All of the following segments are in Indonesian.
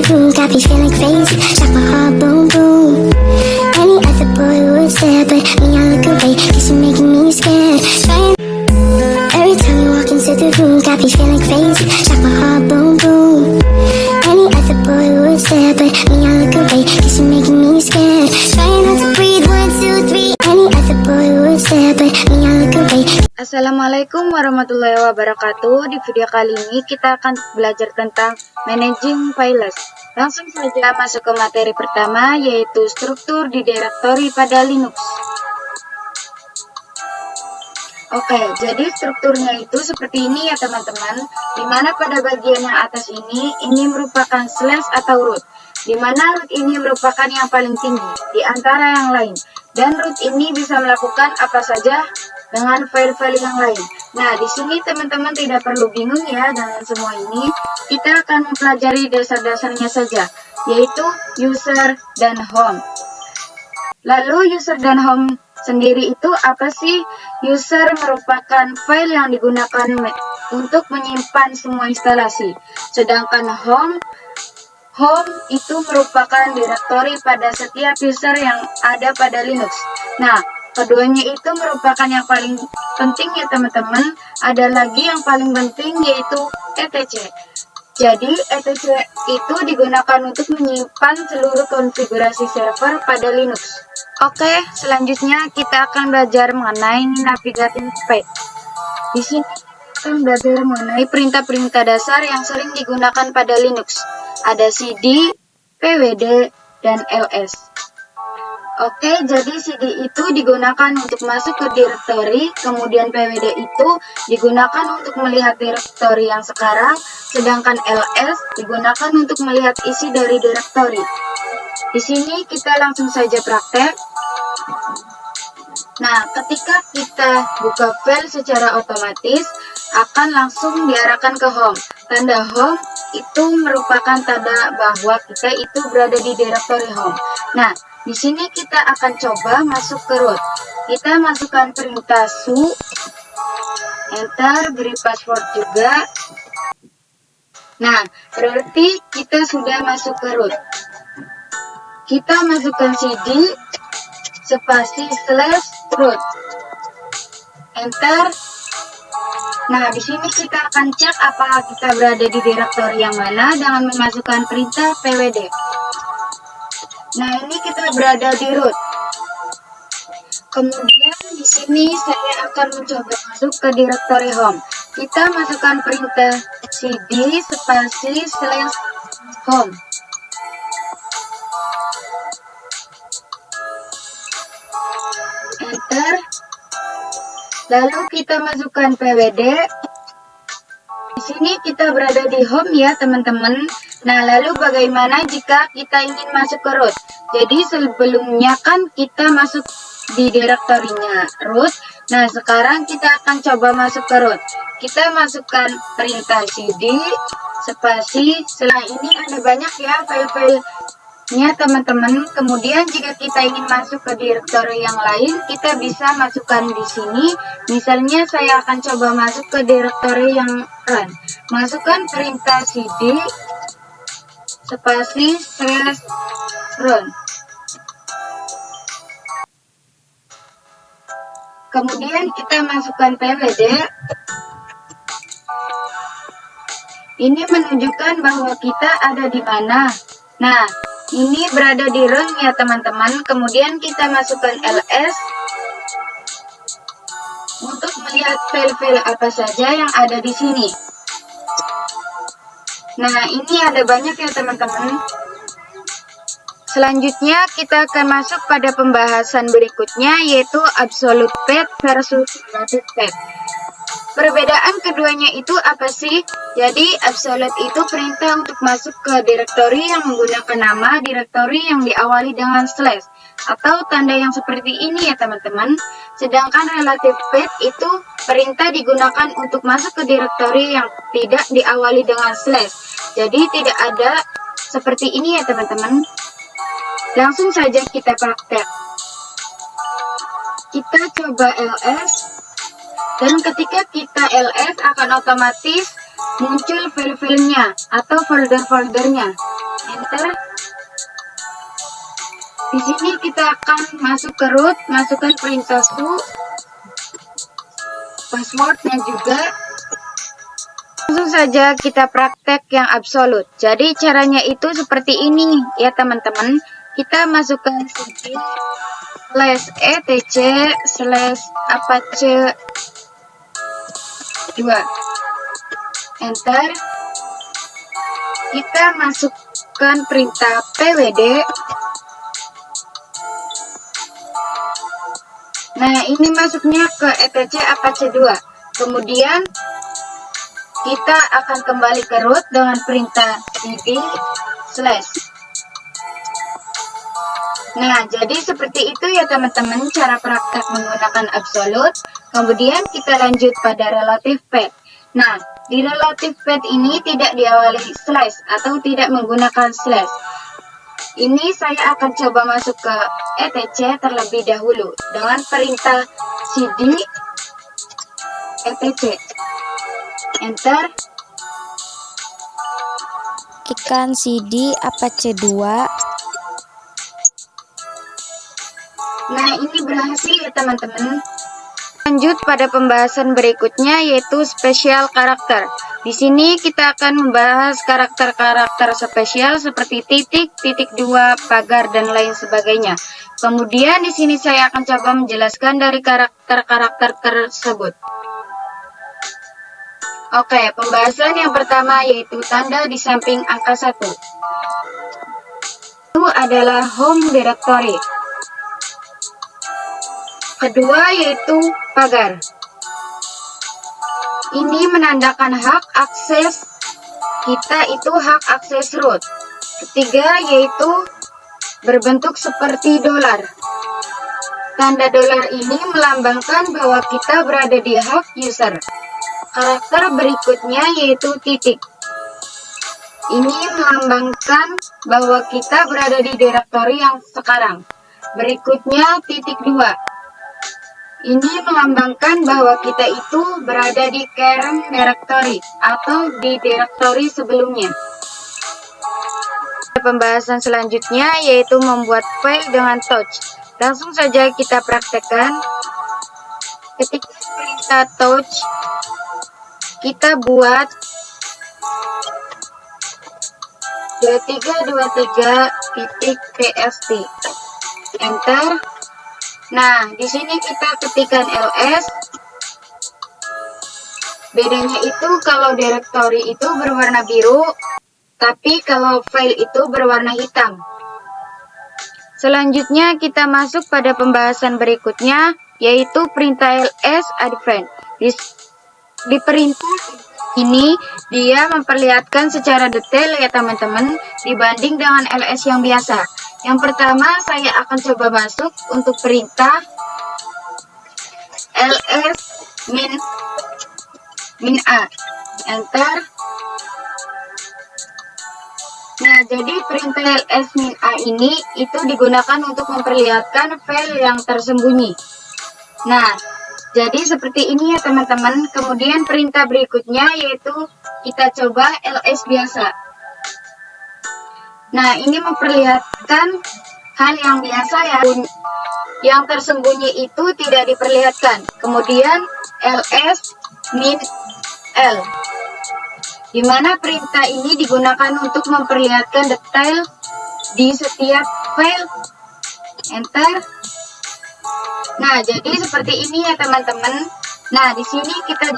room, got me feeling crazy. Shot my heart, boom, boom. Any other boy would stare, but me, I look away, cause you're making me scared. Every time you walk into the room, got me feeling crazy. Shot my heart, boom, boom. Any other boy would stare, but me, I look away, cause you're making me scared. Trying not to breathe, 1, 2, 3. Any other boy would stare, but me, I look away. Assalamualaikum warahmatullahi wabarakatuh. Di video kali ini kita akan belajar tentang managing files. Langsung saja masuk ke materi pertama, yaitu struktur di directory pada Linux. Oke, jadi strukturnya itu seperti ini ya teman-teman. Dimana pada bagian yang atas ini merupakan slash atau root. Dimana root ini merupakan yang paling tinggi di antara yang lain. Dan root ini bisa melakukan apa saja dengan file-file yang lain. Nah, di sini teman-teman tidak perlu bingung ya dengan semua ini. Kita akan mempelajari dasar-dasarnya saja, yaitu user dan home. Lalu user dan home sendiri itu apa sih? User merupakan file yang digunakan untuk menyimpan semua instalasi. Sedangkan home itu merupakan directory pada setiap user yang ada pada Linux. Nah, keduanya itu merupakan yang paling penting ya teman-teman. Ada lagi yang paling penting yaitu etc. Jadi etc itu digunakan untuk menyimpan seluruh konfigurasi server pada Linux. Oke, selanjutnya kita akan belajar mengenai navigating pad. Di sini kita akan belajar mengenai perintah-perintah dasar yang sering digunakan pada Linux. Ada cd, pwd, dan ls. Oke, jadi cd itu digunakan untuk masuk ke directory, kemudian pwd itu digunakan untuk melihat directory yang sekarang, sedangkan ls digunakan untuk melihat isi dari directory. Di sini kita langsung saja praktek. Nah, ketika kita buka file secara otomatis akan langsung diarahkan ke home. Tanda home itu merupakan tanda bahwa kita itu berada di directory home. Nah, di sini kita akan coba masuk ke root. Kita masukkan perintah su, enter, beri password juga. Nah, berarti kita sudah masuk ke root. Kita masukkan cd, spasi / root. Enter. Nah, di sini kita akan cek apakah kita berada di directory yang mana dengan memasukkan perintah pwd. Nah, ini kita berada di root. Kemudian di sini saya akan mencoba masuk ke directory home. Kita masukkan perintah cd spasi / home. Enter. Lalu kita masukkan pwd. Di sini kita berada di home ya teman-teman. Nah, lalu bagaimana jika kita ingin masuk ke root? Jadi sebelumnya kan kita masuk di directory-nya root. Nah, sekarang kita akan coba masuk ke root. Kita masukkan perintah cd spasi. Setelah ini ada banyak ya file-filenya teman-teman. Kemudian jika kita ingin masuk ke directory yang lain, kita bisa masukkan di sini. Misalnya saya akan coba masuk ke directory yang run. Masukkan perintah cd spasi / run. Kemudian kita masukkan pwd. Ini menunjukkan bahwa kita ada di mana. Nah, ini berada di run ya teman-teman. Kemudian kita masukkan ls untuk melihat file-file apa saja yang ada di sini. Nah, ini ada banyak ya teman-teman. Selanjutnya kita akan masuk pada pembahasan berikutnya, yaitu absolute path versus relative path. Perbedaan keduanya itu apa sih? Jadi absolute itu perintah untuk masuk ke directory yang menggunakan nama directory yang diawali dengan slash atau tanda yang seperti ini ya teman-teman. Sedangkan relative path itu perintah digunakan untuk masuk ke directory yang tidak diawali dengan slash. Jadi tidak ada seperti ini ya teman-teman. Langsung saja kita praktek. Kita coba ls. Dan ketika kita ls akan otomatis muncul file-filenya atau folder-foldernya. enter. Di sini kita akan masuk ke root, masukkan perintah su, passwordnya juga. Langsung saja kita praktek yang absolut. Jadi caranya itu seperti ini ya teman-teman. Kita masukkan cd /etc/apache2, enter. Kita masukkan perintah pwd. Nah, ini masuknya ke etc apache2. Kemudian kita akan kembali ke root dengan perintah cd/. Nah, jadi seperti itu ya teman-teman cara praktek menggunakan absolute. Kemudian kita lanjut pada relative path. Nah, di relative path ini tidak diawali slash atau tidak menggunakan slash. Ini saya akan coba masuk ke etc terlebih dahulu dengan perintah cd etc, enter. Ikan cd apache2. Nah, ini berhasil ya teman-teman. Lanjut pada pembahasan berikutnya yaitu spesial karakter. Di sini kita akan membahas karakter-karakter spesial seperti titik, titik dua, pagar dan lain sebagainya. Kemudian di sini saya akan coba menjelaskan dari karakter-karakter tersebut. Oke, pembahasan yang pertama yaitu tanda di samping angka 1. Itu adalah home directory. Kedua yaitu pagar. Ini menandakan hak akses kita itu hak akses root. Ketiga yaitu berbentuk seperti dolar. Tanda dolar ini melambangkan bahwa kita berada di hak user. Karakter berikutnya yaitu titik. Ini melambangkan bahwa kita berada di direktori yang sekarang. Berikutnya titik 2. Ini melambangkan bahwa kita itu berada di current directory atau di direktori sebelumnya. Pembahasan selanjutnya yaitu membuat file dengan touch. Langsung saja kita praktekkan. Ketika perintah touch, kita buat 2323.pst, enter. Nah, di sini kita ketikkan ls. Bedanya itu kalau directory itu berwarna biru, tapi kalau file itu berwarna hitam. Selanjutnya kita masuk pada pembahasan berikutnya, yaitu perintah ls advance. Di perintah ini, dia memperlihatkan secara detail ya teman-teman, dibanding dengan ls yang biasa. Yang pertama, saya akan coba masuk untuk perintah ls min a, enter. Nah, jadi perintah ls min a ini itu digunakan untuk memperlihatkan file yang tersembunyi. Nah, jadi seperti ini ya teman-teman. Kemudian perintah berikutnya yaitu kita coba ls biasa. Nah, ini memperlihatkan hal yang biasa ya. Yang tersembunyi itu tidak diperlihatkan. Kemudian ls min l, di mana perintah ini digunakan untuk memperlihatkan detail di setiap file, enter. Nah, jadi seperti ini ya teman-teman. Nah, di sini kita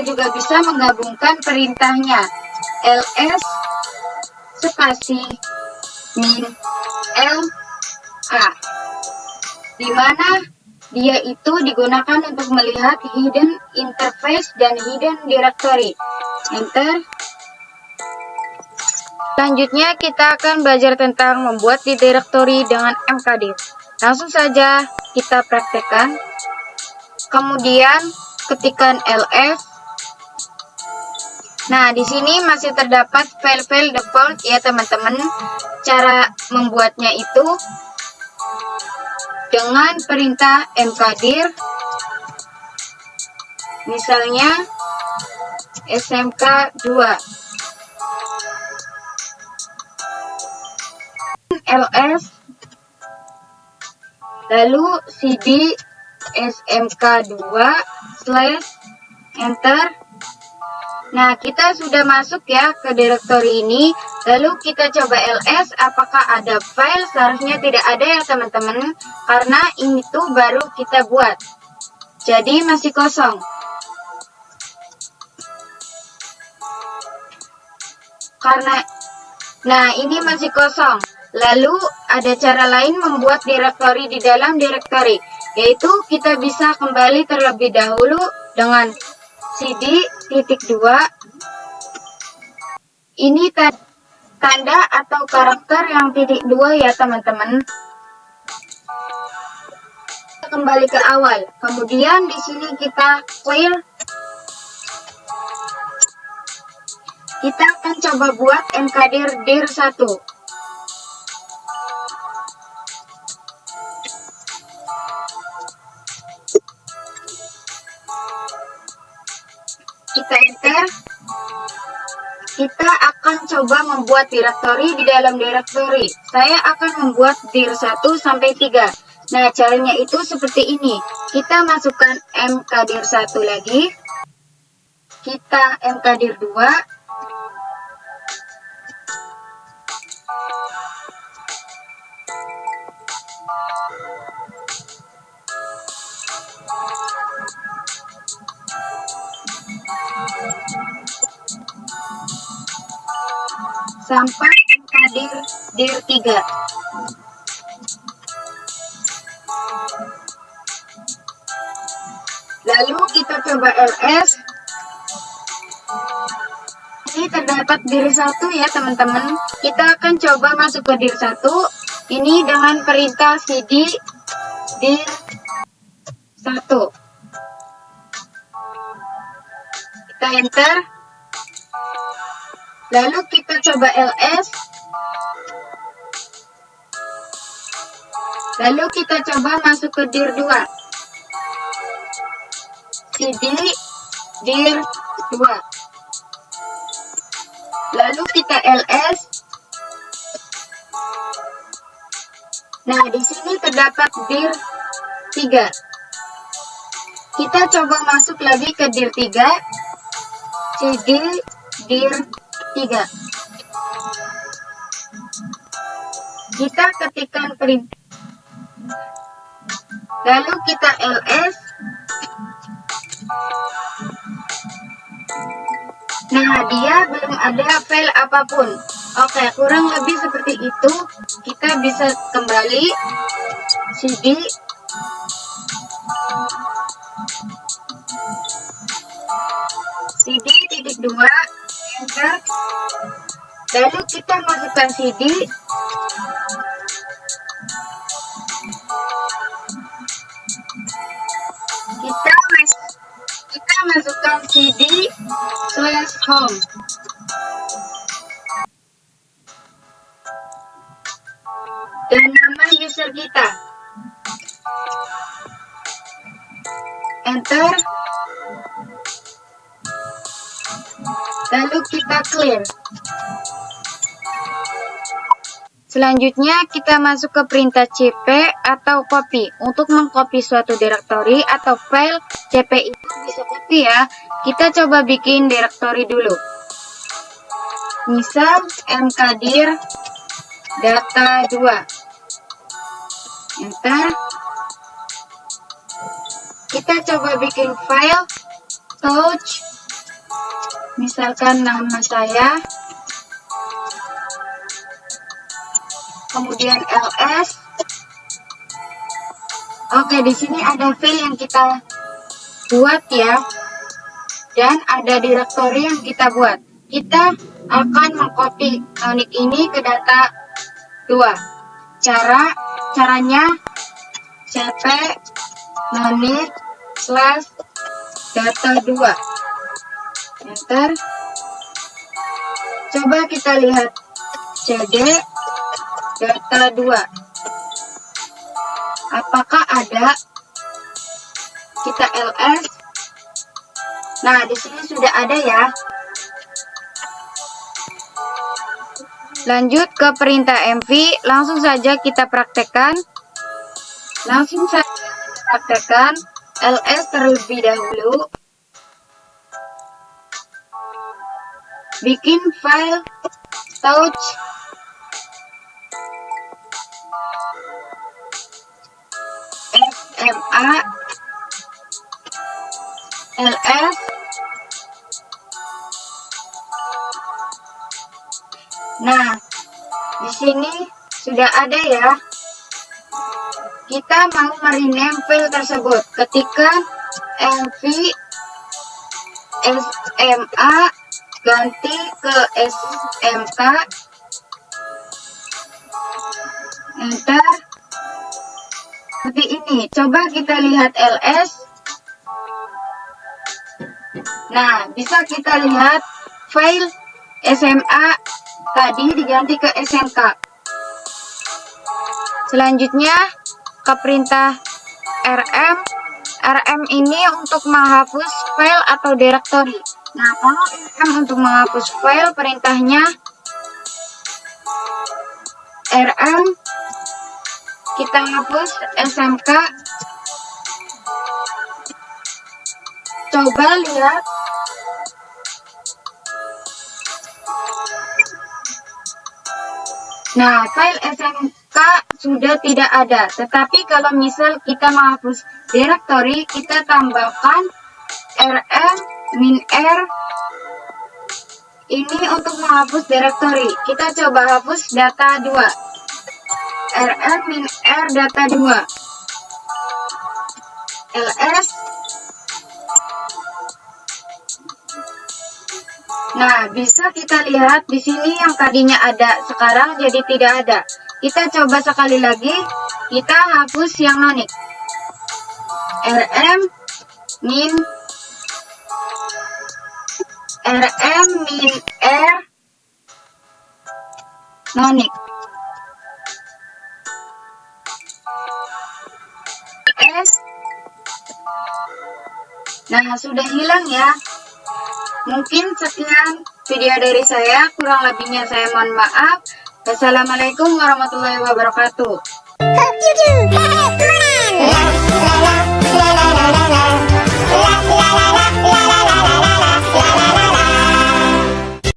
juga bisa menggabungkan perintahnya ls spasi min l a, di mana dia itu digunakan untuk melihat hidden interface dan hidden directory, enter. Selanjutnya kita akan belajar tentang membuat di directory dengan mkdir. Langsung saja kita praktekkan. Kemudian ketikkan ls. Nah, di sini masih terdapat file-file default ya teman-teman. Cara membuatnya itu dengan perintah mkdir. Misalnya smk2. ls, lalu cd smk2 slash enter. Nah, kita sudah masuk ya ke direktori ini. Lalu kita coba ls, apakah ada file? Seharusnya tidak ada ya teman-teman, karena ini tuh baru kita buat. Jadi masih kosong. Nah, ini masih kosong. Lalu ada cara lain membuat direktori di dalam direktori, yaitu kita bisa kembali terlebih dahulu dengan cd _2. Ini tanda atau karakter yang ×2 ya teman-teman. Kembali ke awal. Kemudian di sini kita clear. Kita akan coba buat mkdir dir1. Kita enter. Kita akan coba membuat direktori di dalam direktori. Saya akan membuat dir1 sampai 3. Nah, caranya itu seperti ini. Kita masukkan mkdir1 lagi. Kita mkdir2. Sampai mkdir dir3. Lalu kita coba ls. Ini terdapat dir1 ya teman-teman. Kita akan coba masuk ke dir1. Ini dengan perintah cd dir1. Kita enter. Lalu kita coba ls. Lalu kita coba masuk ke dir2. cd dir2. Lalu kita ls. Nah, di sini terdapat dir3. Kita coba masuk lagi ke dir3. cd dir3. Kita ketikkan perintah. Lalu kita ls. Nah, dia belum ada file apapun. Oke, kurang lebih seperti itu. Kita bisa kembali cd cd ×2 enter. Lalu kita masukkan cd. Kita masukkan cd/home. Dan nama user kita. Enter. Lalu kita clear. Selanjutnya kita masuk ke perintah cp atau copy. Untuk mengcopy suatu direktori atau file, cp itu bisa copy ya. Kita coba bikin direktori dulu. Misal mkdir data2. Enter. Kita coba bikin file touch. Misalkan nama saya. Kemudian ls. Oke, di sini ada file yang kita buat ya. Dan ada direktori yang kita buat. Kita akan mengcopy nonik ini ke data 2. Caranya cp nonik/data2. Enter. Coba kita lihat cd data2. Apakah ada? Kita ls. Nah, di sini sudah ada ya. Lanjut ke perintah MV, langsung saja kita praktekkan. ls terlebih dahulu. Bikin file touch SMA ls. Nah, di sini sudah ada ya. Kita mau merename file tersebut. Ketikkan mv SMA ganti ke SMK. Enter. Seperti ini. Coba kita lihat ls. Nah, bisa kita lihat file SMA tadi diganti ke SMK. Selanjutnya ke perintah rm. Rm ini untuk menghapus file atau directory. Nah, kalau rm untuk menghapus file, perintahnya rm kita hapus SMK. Coba lihat. Nah, file SMK sudah tidak ada. Tetapi kalau misal kita menghapus directory, kita tambahkan rm-r. Ini untuk menghapus directory. Kita coba hapus data 2. rm-r data 2. ls. Nah, bisa kita lihat di sini yang tadinya ada, sekarang jadi tidak ada. Kita coba sekali lagi, kita hapus yang nonik. rm-r nonik. S. Nah, sudah hilang ya. Mungkin sekian video dari saya, kurang lebihnya saya mohon maaf. Wassalamualaikum warahmatullahi wabarakatuh. Hope you do. Hey, come on. La, la, la.